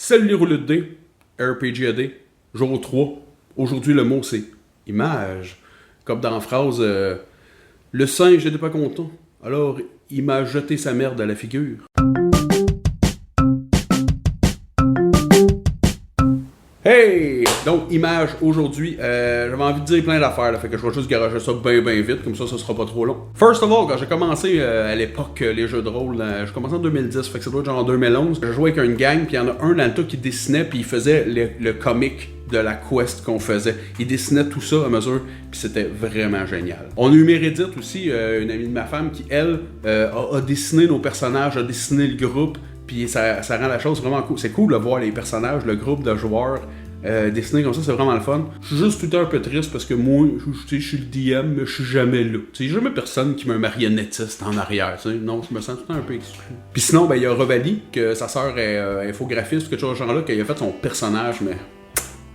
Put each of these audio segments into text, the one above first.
Salut les rouleux de dés, RPG AD, jour 3. Aujourd'hui, le mot c'est image. Comme dans la phrase le singe n'était pas content, alors il m'a jeté sa merde à la figure. Hey! Donc, image aujourd'hui, j'avais envie de dire plein d'affaires, là, fait que je vais juste garager ça bien vite, comme ça sera pas trop long. First of all, quand j'ai commencé à l'époque les jeux de rôle, j'ai commencé en 2010, fait que ça doit être genre en 2011. Je jouais avec une gang, puis il y en a un dans le tas qui dessinait, puis il faisait le comic de la quest qu'on faisait. Il dessinait tout ça à mesure, puis c'était vraiment génial. On a eu Meredith aussi, une amie de ma femme, qui elle a dessiné nos personnages, a dessiné le groupe, puis ça rend la chose vraiment cool. C'est cool de voir les personnages, le groupe de joueurs dessiner comme ça, c'est vraiment le fun. Je suis juste tout un peu triste parce que moi, je suis le DM, mais je suis jamais là. Il n'y a jamais personne qui me marionnettiste en arrière. T'sais. Non, je me sens tout un peu exclu. Puis sinon, il y a Rovalie, que sa sœur est infographiste, quelque chose de genre là, qui a fait son personnage, mais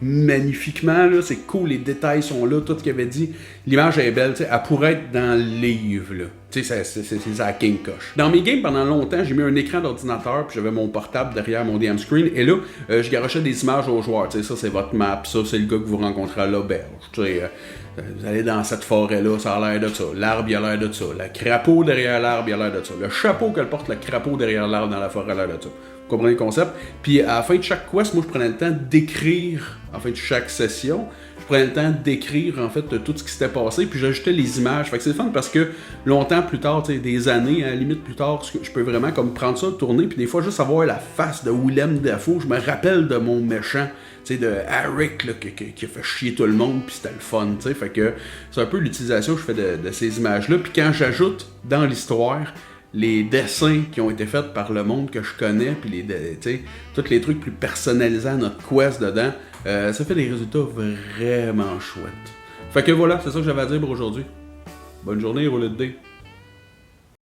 magnifiquement, là, c'est cool, les détails sont là, tout ce qu'il avait dit. L'image est belle, elle pourrait être dans le livre, là. C'est ça King Coche. Dans mes games, pendant longtemps, j'ai mis un écran d'ordinateur, puis j'avais mon portable derrière mon DM screen, et là, je garochais des images aux joueurs. Ça, c'est votre map, ça, c'est le gars que vous rencontrez à l'auberge. Vous allez dans cette forêt-là, ça a l'air de ça. L'arbre, il a l'air de ça. Le crapaud derrière l'arbre, il a l'air de ça. Le chapeau que porte le crapaud derrière l'arbre dans la forêt, il a l'air de ça. Vous comprenez le concept? Puis à la fin de chaque quest, moi je prenais le temps d'écrire, à la fin de chaque session, je prenais le temps d'écrire en fait tout ce qui s'était passé, puis j'ajoutais les images. Fait que c'est le fun parce que longtemps plus tard, des années, à la limite plus tard, je peux vraiment comme prendre ça, tourner, puis des fois juste avoir la face de Willem Dafoe, je me rappelle de mon méchant, de Eric là, qui a fait chier tout le monde, puis c'était le fun, fait que c'est un peu l'utilisation que je fais de ces images-là. Puis quand j'ajoute dans l'histoire les dessins qui ont été faits par le monde que je connais, puis tous les trucs plus personnalisés à notre quest dedans, ça fait des résultats vraiment chouettes. Fait que voilà, c'est ça que j'avais à dire pour aujourd'hui. Bonne journée, roulez de dés.